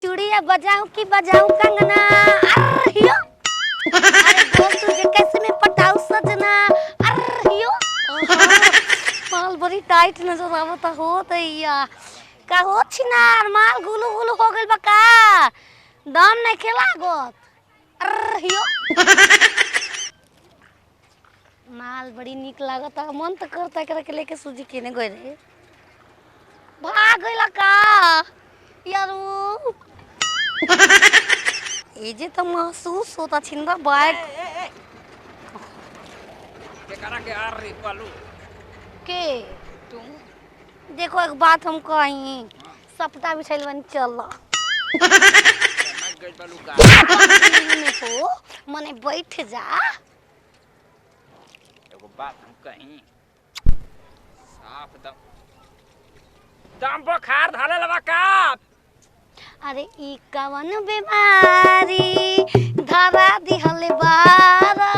चूड़िया बजाऊं कि बजाऊं कंगना अरहियो अरे बोल तुझे कैसे मैं पटाऊं सजना अरहियो माल बड़ी टाइट नजर आवता हो दैया का हो छिनार माल गुलू गुलू हो गइल बा का दम नहीं खेला गोत अरहियो माल बड़ी निक लागता मन तो करता एकरा के लेके सूजी केने गए रे भाग गइला का यारू ए जे तो महसूस होता छिंदा बैग के करा के आ रही पालू के तुम देखो एक बात हम कही सपटा बिछाइल बनी चल समझ गई पालू का में हो मने बैठ जा एगो बात हम कहीं साफ दम बुखार धाले लबा का अरे ई कवन बीमारी धरा दिहले बारा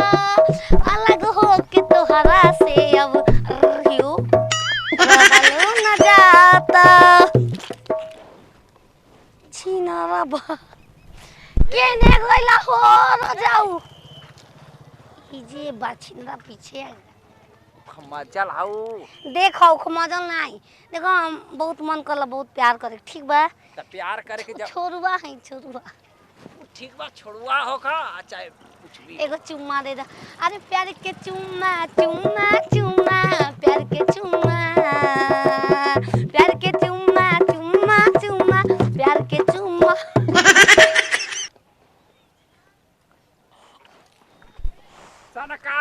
अलग हो के तोहरा से अब रहियो रहलो न जाता छिनारा बा केने गइला हो न जाऊ ई जे बाछिंदा पीछे आ खम्मा चल हाउ देखो मजल नहीं देखो हम बहुत मन करला बहुत प्यार करे ठीक बा त प्यार करे के जब छोरुआ है छोरुआ ठीक बा छोड़ुआ हो का चाहे कुछ भी एगो चुम्मा दे दा अरे प्यार के चुम्मा चुम्मा चुम्मा प्यार के चुम्मा प्यार के चुम्मा चुम्मा चुम्मा प्यार के चुम्मा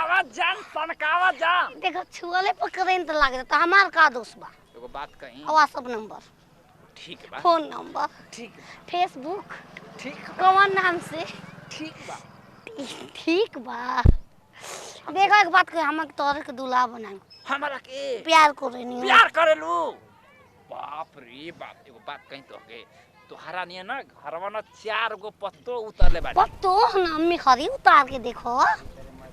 सनकावा जान देखो छुअले पर करेंट लागे तो हमार का दोस्त बा एगो बात कहीं व्हाट्सएप नंबर ठीक बा फोन नंबर ठीक फेसबुक ठीक कौन नाम से ठीक बा ठीक बा देखो एक बात कह हम तोरे के दूल्हा बनाई हमरा के प्यार करे नहीं प्यार करेलू बाप रे बाप एगो बात कहीं तो के तोहरा निया ना घरवा ना 4 गो पत्तो उतरले बाड़ी पत्तो ना अम्मी खरी उतार के देखो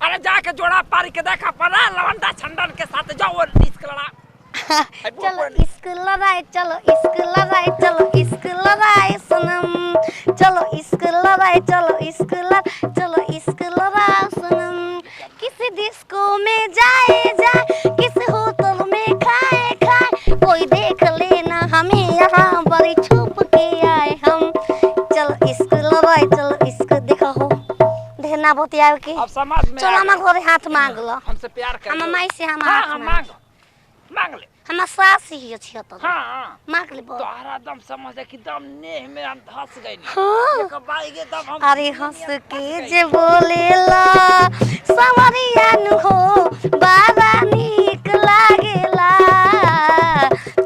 अरे जाके जोड़ा पारी के देखा पड़ा लवंडा छंडन के साथ जाओ इश्क लड़ा चलो इश्क लड़ाए चलो इश्क लड़ाए चलो इश्क लड़ाए सनम चलो इश्क लड़ाए चलो इश्क लड़ाए चलो इश्क लड़ाए सनम किसी डिस्को में जाए जाए किसी होटल में खाए खाए कोई देख लेना हमें यहाँ बड़ी छुप के आए हम चलो इश्क लड़ाए चलो इश्क देखा हो देखना बतिया के अब समझ में चलो हमारे घरे हाथ मांग लो हमसे प्यार कर हम माई से हम हां हाथ मांग मांग ले हम सास ही अछि त हां मांग ले बो तोहरा दम समझ कि दम नेह में हम धस गई हाँ। एक बाई के दम हम अरे हंस के जे बोलेला समरिया नु हो बारा नीक लागेला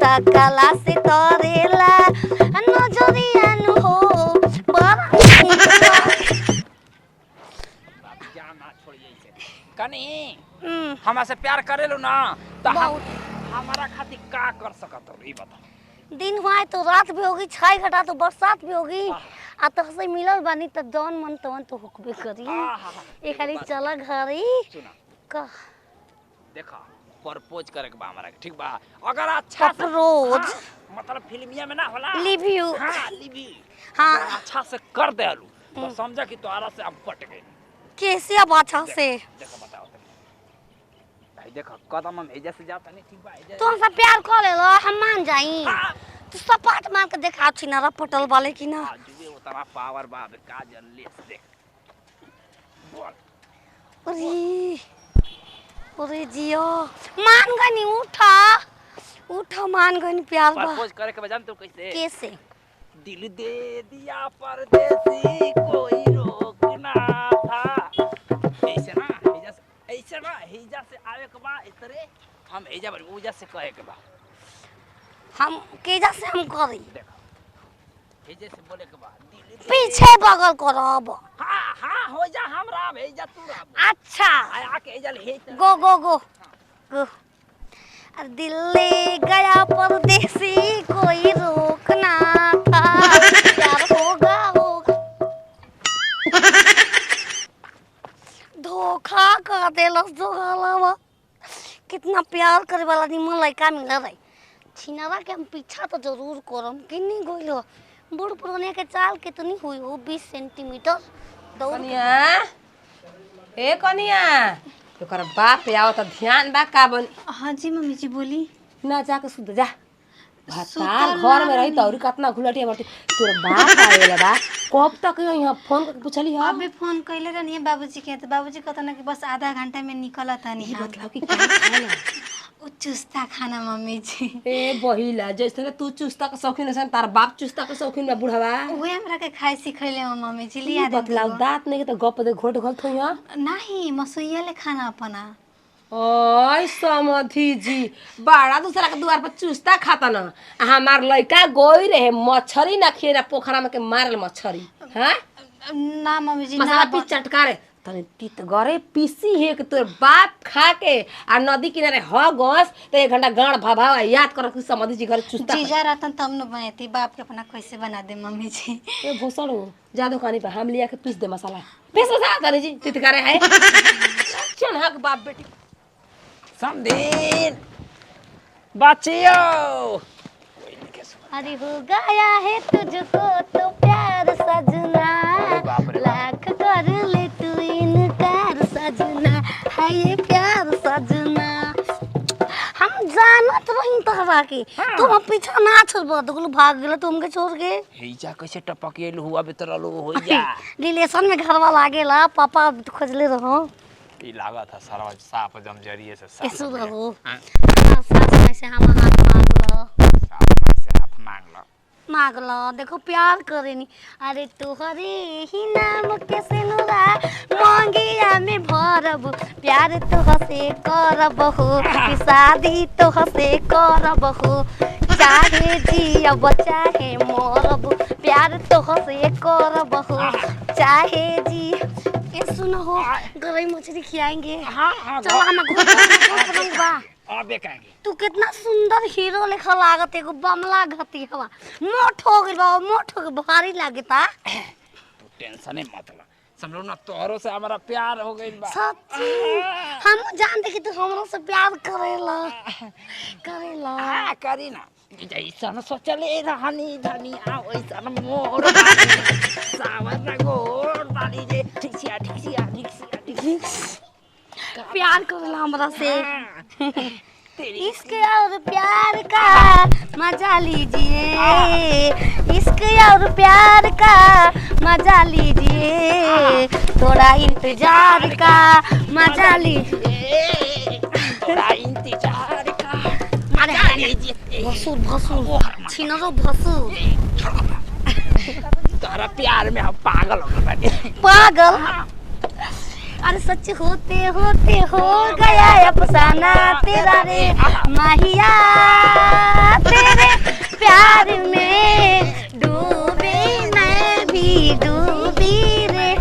तकला से तोरेला नजरिया नु हो बारा नीक लागेला जाना छोड़िए से कनी हमरा से प्यार करेलू ना त हमारा खातिर का कर सकत हो ई बता दिन हुआ तो रात भी होगी 6 घंटा तो बरसात भी होगी आ तो से मिलल बानी त जौन मन तवन तो हुकबे करी ए खाली चला घरी सुना का देखा प्रपोज करे के बा हमरा के ठीक बा अगर अच्छा से प्रपोज मतलब फिल्मिया में ना होला लिव यू हां लिव यू हाँ। अगर अच्छा से कर देलू तो समझा कि तोहरा से अब पट गई कैसे अब अच्छा से देखो बताओ भाई देखो कदम हम एजा से जाता नहीं ठीक बा एजा तू हमसे प्यार कर ले लो हम मान जाई हाँ। तू सपाट मार के देखा छी ना पटल वाले की ना आज भी उतना पावर बा बे काजल ले देख बोल अरे अरे जियो मान गनी उठा उठा मान गनी प्यार बा प्रपोज करे के बजान तो कैसे कैसे दिल दे दिया परदेसी कोई रोक ना था ऐसे ना हेजा से आवे के बा इतरे हम हेजा पर ओजा से कहे के बा हम केजा से हम करी देखो हेजे से बोले के बा दिल दे पीछे बगल करब हां हां हो जा हमरा भेजा तू रह अच्छा आया के हेजा हे गो गो गो गो दिल्ली गया परदेसी कोई रोकना था प्यार होगा होगा धोखा कर देलस जोगालावा कितना प्यार करे वाला निमन लड़का मिल रही छिनारा के हम पीछा तो जरूर करम कि नहीं गइलो बूढ़ पुराने के चाल कितनी हुई हो 20 सेंटीमीटर दौड़ कनिया ए कनिया तोकर बाप आओ त ध्यान बा का बन हाँ जी मम्मी जी बोली। ना जाके सुत जा भतार घर में रही तौरी कतना घुलटिया बटी तोर बाप आवेला बा कब तक यहाँ फोन करके पूछली हम अबे फोन कैले रहनी बाबूजी के तो बाबूजी कहता ना कि बस आधा घंटा में निकला था नहीं मतलब कि क्या खाना वो चुस्ता खाना मम्मी जी। ए बहिला जैसे तू चुस्ता के शौकीन है तार बाप चुस्ता के शौकीन बा बुढ़ावा उहे हमरा के खाए सिखैले हो मम्मी जी लिया दे बतलाओ दांत नहीं के तो गप दे घोट घोट थोई हां नहीं मसुइया ले खाना अपना। ओय समधी जी बड़ा दूसरा के द्वार पर चुस्ता खाता ना हमार लइका गोई रहे मछरी ना खिए ना पोखरा में के मारल मछरी हां ना मम्मी जी मसाला पीस चटकारे तने तीत गरे पीसी है कि तोर बाप खा के आ नदी किनारे ह गस तो 1 घंटा गाड़ भाभा याद कर कि समधी जी घर चुस्ता जीजा रहतन तब न बनती बाप के अपना कैसे बना दे मम्मी जी। ए भोसड़ हो जा दुकानी पे हम लिया के पीस दे मसाला पीस मसाला तने जी तीत करे है चल हक बाप बेटी समधीन बच्चियों अरे हो गया है तुझको तो प्यार सजना बाप रे बाप। लाख कर ले तू इनकार सजना है ये प्यार सजना हम जानत रही तहरा के तुम पीछा ना छोड़ तो भाग गेल तुमके छोड़ के हेजा कैसे टपकेल हुआ बेतरलो हो जा रिलेशन में घरवा लागेला पापा खोजले रहो ई लागत है सरवा साफ जम जरिए से साफ ऐसो रहो हाँ। सास में से हम हाथ मांग लो साफ माई से हाथ मांग लो मांग लो देखो प्यार करेनी अरे तोहरे ही नाम के सिनुरा मांगिया में भरब प्यार तो हसे करब हो कि शादी तो हसे करब हो चाहे जियब चाहे मरब प्यार तो हसे करब हो चाहे जी ए सुनो हो गरई मछली खिलाएंगे हां हां चलो हम घूम बा अबे कहेंगे तू कितना सुंदर हीरो लेखा लागत एगो बमला घती हवा मोट हो गइल बा मोट हो गइल भारी लागता तू टेंशन मत ला समझो ना तोहरो से हमारा प्यार हो गइल बा सच्ची हम जानते कि तू हमरो से प्यार करेला हां करी ना जैसा सोचले रहनी धनिया वैसा मोर सावर गोर बाली जे ठिसिया प्यार करेला हमरा से तेरी इश्क और प्यार का मजा लीजिए इश्क और प्यार का मजा लीजिए थोड़ा इंतजार का मजा लीजिए थोड़ा इंतजार का मजा लीजिए भसुर छिनरो भसुर तारा प्यार में हम पागल हो गए बानी पागल अरे सच होते होते हो गया अफसाना तेरा रे माहिया तेरे प्यार में डूबी मैं भी डूबी रे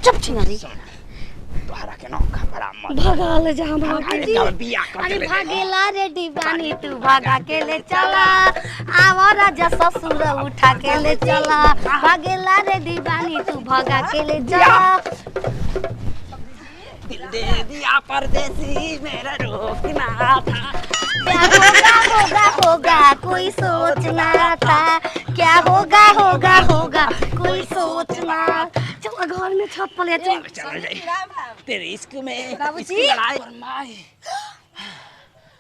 चुप छिनारी तोहरा के नो बड़ा मत भगाले जहां भागी जी बिया अरे भागेला रे दीवानी तू भागा के ले चला आवा राजा ससुर उठा के ले चला भागेला रे दीवानी तू भागा के ले जा दिल दे दिया परदेसी मेरा रोकना था प्यार होगा कोई सोचना था क्या होगा कोई सोचना चल घर में छत पर ले चल चल जाई तेरे इश्क में बाबूजी। इसकी लड़ाई और माई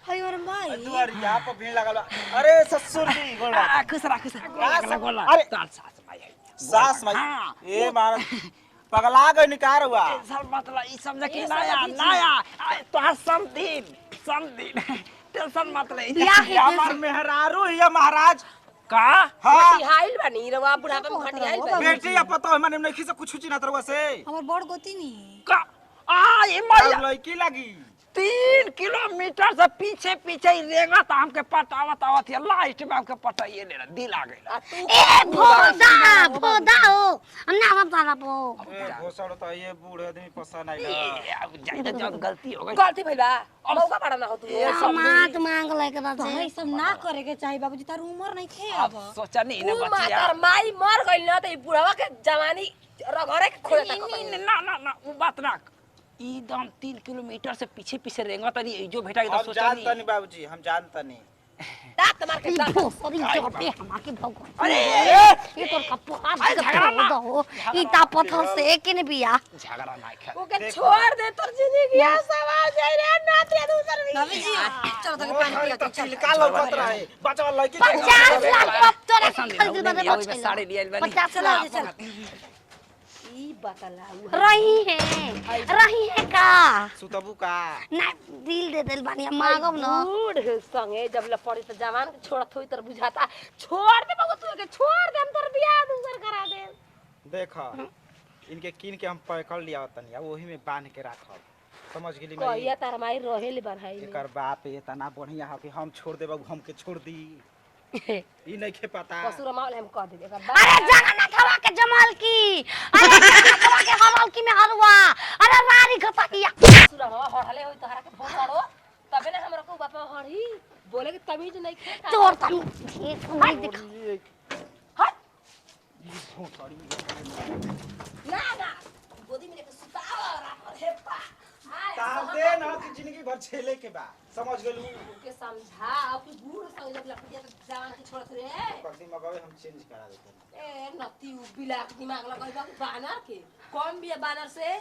हाय और माई दुआर यहाँ पर भीड़ लगल बा। अरे ससुर जी गोला खुश रहा गोला अरे। तार सास माई है सास माई हाँ। ए मार पगला गई निकार हुआ सब मतलब ई समझ कि नया तोहर समदिन टेंशन मत ले ये हमार मेहरारू है महाराज का हाँ हाइल बानी रवा बुढ़ापा में घटी हाइल बानी बेटी या पता है मैंने नहीं से कुछ चिना तरवा से हमर बड़ गोती नहीं का ये मैया लड़की लगी 3 किलोमीटर से पीछे ही रेंगा था हमके पटावत आवत है लास्ट में हमके पटाइए ले दिल आ गइल ए भोदा हो अन्ना हम तारा पो ए घोसड़ तो ये बूढ़े आदमी पसंद आइला अब जाइए जब गलती हो गई गलती भइला मौका बड़ा ना हो तू समाज मांग लेके तो रहे ई सब ना करे के चाहिए बाबूजी तार उम्र नहीं थे अब अब सोचा नहीं ना तू बचिया मातर माई मर गइल ना त ई बुढ़ावा के जवानी रगड़े के खोले तक नहीं, ना वो बात ना एकदम 3 किलोमीटर से पीछे रेंगा तनी जो भेटा के हम सोचा जानता नहीं नहीं बाबूजी हम जानता नहीं दांत मार के दांत भोसरी जोटे हमाके भगवान अरे ये तो कपार से दो ईटा पत्थर से एक ने बिया झगड़ा ना खेल ओके छोड़ दे तोर जिंदगी सवाल जाई रे नाथ रे दूसर भी बाबूजी चलो तनी पानी पिया तो छिलका लौकत रहे बचवा लड़की 50 लाख पत्थर खरीद में बदल साड़ी लियल बनी 50 लाख चल ई बतलाऊ रही है का सुतबू का ना दिल दे दिल बानी मांगब न बूढ़ संगे जब लपड़ी त जवान के छोड़त होई तर बुझाता छोड़ दे बाबू तू के छोड़ दे हम तोर बियाह दूसर करा दे देखा इनके कीन के हम पकड़ लिया तनी अब वही में बांध के रखब समझ गेली मैं कहिया तार माई रहेले बन्हाई एकर बाप इतना बढ़िया है कि हम छोड़ देब हमके छोड़ दी ई नहीं खे पता पसुर माल हम कह दे एकर अरे जाना थवा के जमाल की अरे जाना थवा के हवाल की में हरवा अरे रारी खता किया पसुर माल हड़ले होई तोहरा के भोसड़ो तबे ना हमरा को बापा हड़ी बोले के तमीज नहीं खे तोर तम ठीक नहीं दिख हट ई भोसड़ी ना ना गोदी में लेके सुतावा रात भर हेपा तार दे ना कि जिंदगी भर छेले के बा समझ गेलू के समझा कि बूढ़ संग जब लपटिया त जवान के छोड़त रे पति मगवे हम चेंज करा देते ए नती बिला दिमाग लगाई बानर के कौन भी बानर से